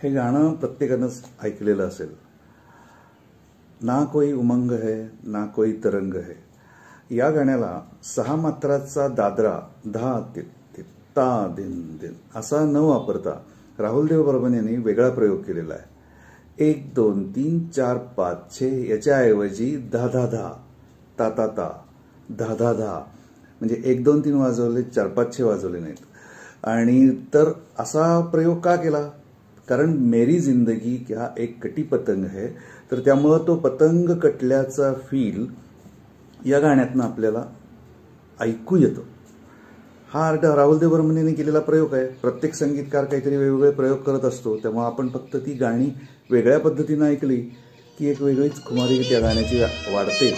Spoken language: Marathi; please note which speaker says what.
Speaker 1: हे गाणं प्रत्येकानंच ऐकलेलं असेल. ना कोई उमंग है ना कोई तरंग है. या गाण्याला 6 मात्राचा दादरा धा तित तित ता दिन दिन असा न वापरता राहुल देव बर्मन यांनी वेगळा प्रयोग केलेला आहे. 1 2 3 4 5 6 याच्याऐवजी धा धा धा ता ता ता धा धा धा म्हणजे 1 2 3 वाजवले 4 5 6 वाजवले नाहीत. आणि तर असा प्रयोग का केला? कारण मेरी जिंदगी क्या एक कटी पतंग है. तर त्यामुळं तो पतंग कटल्याचा फील या गाण्यातनं आपल्याला ऐकू येतो. हा राहुल देव बर्मन यांनी केलेला प्रयोग आहे. प्रत्येक संगीतकार काहीतरी वेगवेगळे प्रयोग करत असतो. त्यामुळे आपण फक्त ती गाणी वेगळ्या पद्धतीनं ऐकली की एक वेगळीच खुमारी त्या गाण्याची वाढते.